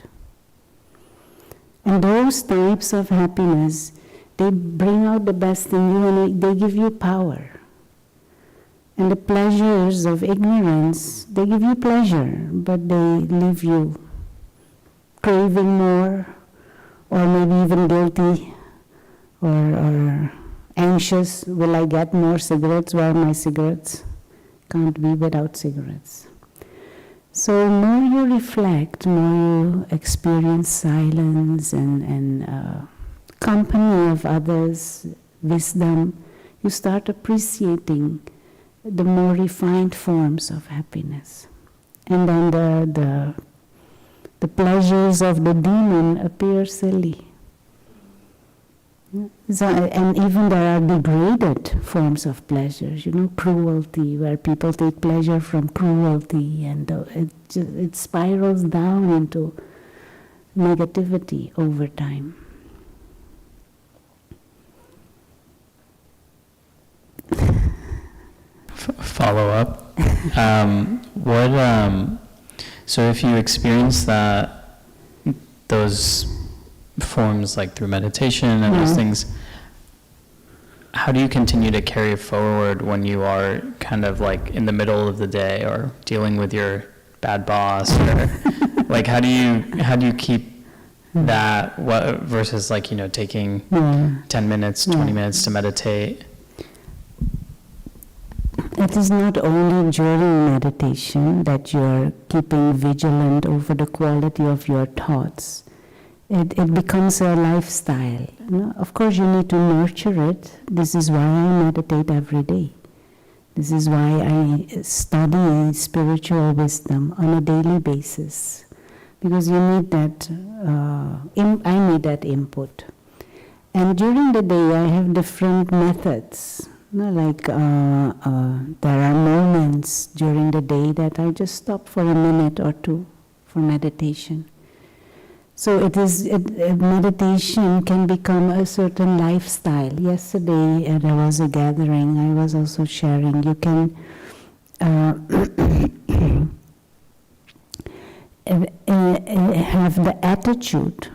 Speaker 1: And those types of happiness, they bring out the best in you and they give you power. And the pleasures of ignorance, they give you pleasure, but they leave you craving more, or maybe even guilty, or anxious. Will I get more cigarettes? Where are my cigarettes? Can't be without cigarettes. So more you reflect, more you experience silence and company of others, wisdom, you start appreciating the more refined forms of happiness. And then the pleasures of the demon appear silly. So, and even there are degraded forms of pleasures, cruelty, where people take pleasure from cruelty, and it spirals down into negativity over time.
Speaker 6: Follow up. So if you experience those forms like through meditation and those things, how do you continue to carry it forward when you are kind of like in the middle of the day or dealing with your bad boss, or like how do you keep that versus like taking 10 minutes, 20 minutes to meditate?
Speaker 1: It is not only during meditation that you're keeping vigilant over the quality of your thoughts. It becomes a lifestyle. Of course, you need to nurture it. This is why I meditate every day. This is why I study spiritual wisdom on a daily basis. Because you need that, I need that input. And during the day, I have different methods. Like there are moments during the day that I just stop for a minute or two for meditation. So meditation can become a certain lifestyle. Yesterday there was a gathering, I was also sharing, you can have the attitude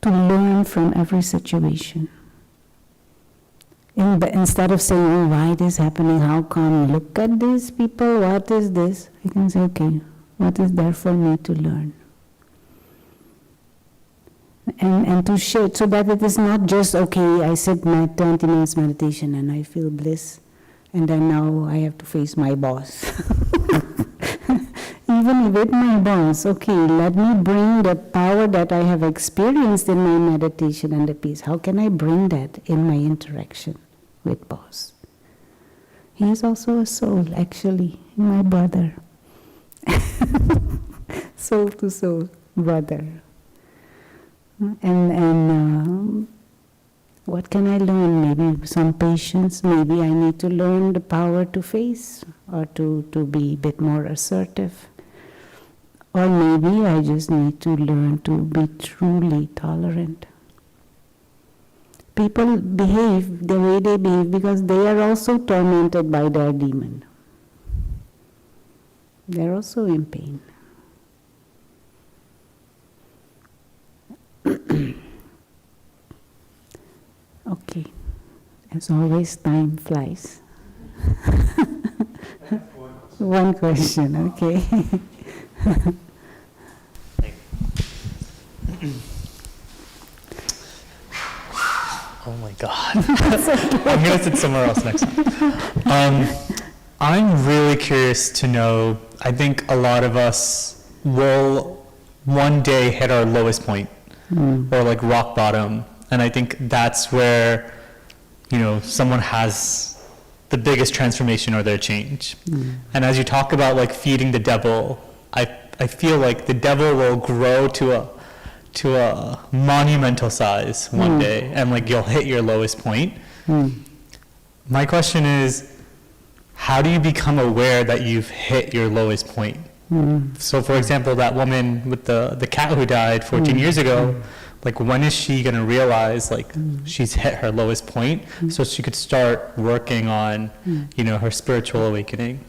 Speaker 1: to learn from every situation. Instead of saying, oh, why this happening, how come, look at these people, what is this? You can say, okay, what is there for me to learn? And to share, so that it is not just, okay, I sit my 20 minutes meditation and I feel bliss, and then now I have to face my boss. Even with my boss, okay, let me bring the power that I have experienced in my meditation and the peace. How can I bring that in my interaction with boss? He is also a soul, actually, my brother. Soul to soul, brother. And what can I learn? Maybe some patience. Maybe I need to learn the power to face, or to be a bit more assertive. Or maybe I just need to learn to be truly tolerant. People behave the way they behave because they are also tormented by their demon. They're also in pain. Okay. As always, time flies. One question, okay.
Speaker 6: Oh my God. I'm going to sit somewhere else next time. I'm really curious to know, I think a lot of us will one day hit our lowest point, or like rock bottom. And I think that's where, someone has the biggest transformation or their change. And as you talk about like feeding the devil, I feel like the devil will grow to a monumental size one day, and like you'll hit your lowest point. My question is, how do you become aware that you've hit your lowest point? So for example, that woman with the cat who died 14 years ago, like when is she going to realize like she's hit her lowest point, so she could start working on her spiritual awakening?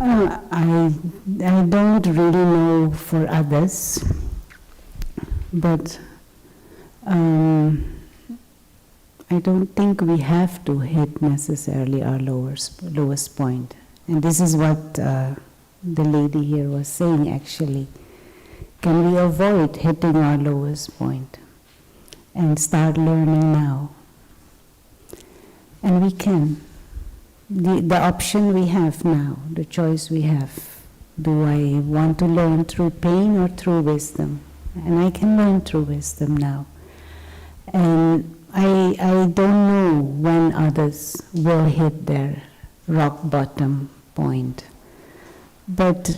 Speaker 1: I don't really know for others. But I don't think we have to hit necessarily our lowest point. And this is what the lady here was saying actually. Can we avoid hitting our lowest point and start learning now? And we can. The option we have now, the choice we have. Do I want to learn through pain or through wisdom? And I can learn through wisdom now. And I don't know when others will hit their rock bottom point. But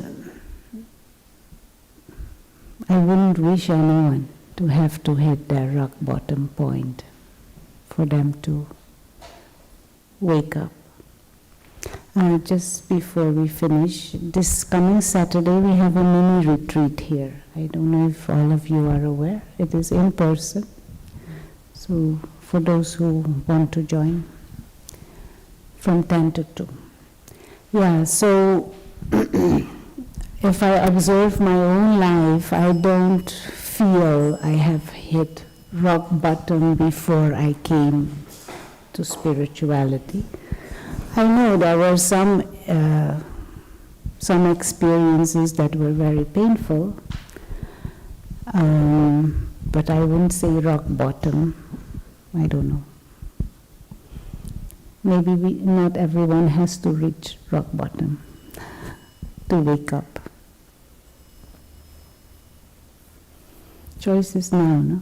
Speaker 1: I wouldn't wish anyone to have to hit their rock bottom point for them to wake up. Just before we finish, this coming Saturday we have a mini retreat here. I don't know if all of you are aware. It is in person. So for those who want to join, from 10 to 2. Yeah, so if I observe my own life, I don't feel I have hit rock bottom before I came to spirituality. I know there were some experiences that were very painful, but I wouldn't say rock bottom. I don't know. Maybe not everyone has to reach rock bottom to wake up. Choice is now, no?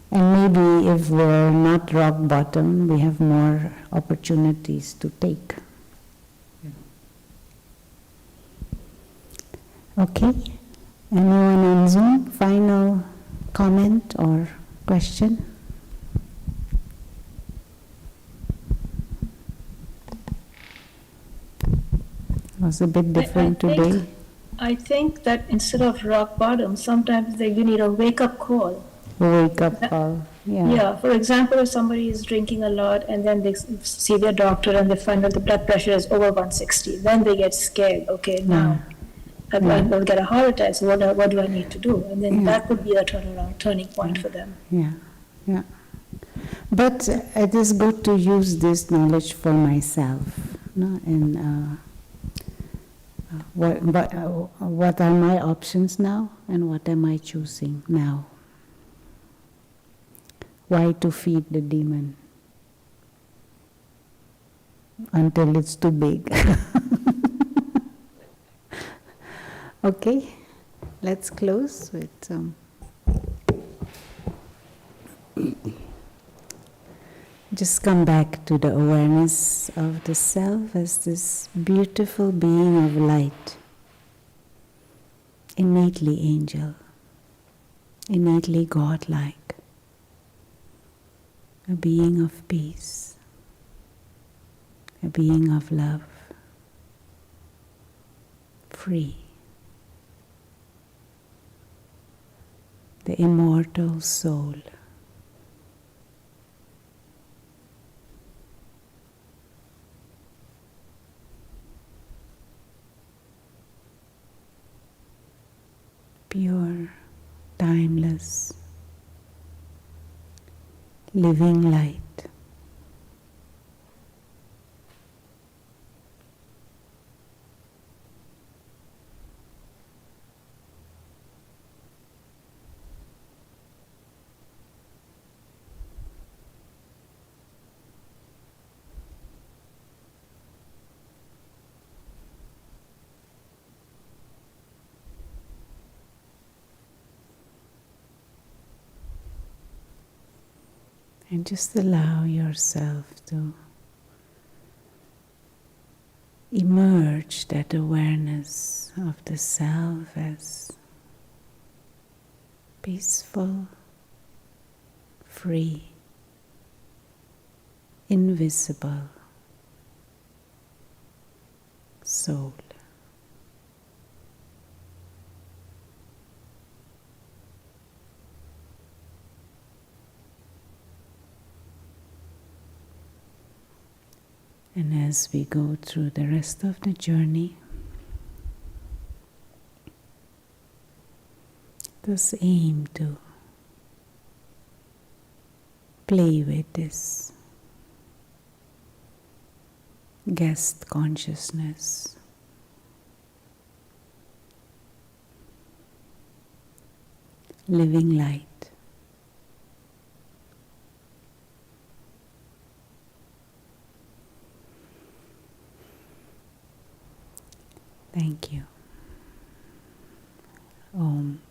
Speaker 1: And maybe if we're not rock bottom, we have more opportunities to take. Okay? Anyone on Zoom? Final comment or question? It was a bit different today.
Speaker 8: I think that instead of rock bottom, sometimes you need a wake-up call.
Speaker 1: Wake up call. Yeah.
Speaker 8: Yeah, for example, if somebody is drinking a lot and then they see their doctor and they find out the blood pressure is over 160, then they get scared. Okay, now I will get a heart attack, so what do I need to do? And then that would be a turning point for them.
Speaker 1: Yeah, yeah. But it is good to use this knowledge for myself, no? And what are my options now, and what am I choosing now? Why to feed the demon until it's too big? Okay, let's close with just come back to the awareness of the self as this beautiful being of light, innately angel, innately godlike, a being of peace, a being of love, free, the immortal soul. Pure, timeless, living light. And just allow yourself to emerge that awareness of the self as peaceful, free, invisible soul. And as we go through the rest of the journey, Just aim to play with this guest consciousness. Living light. Thank you. Om.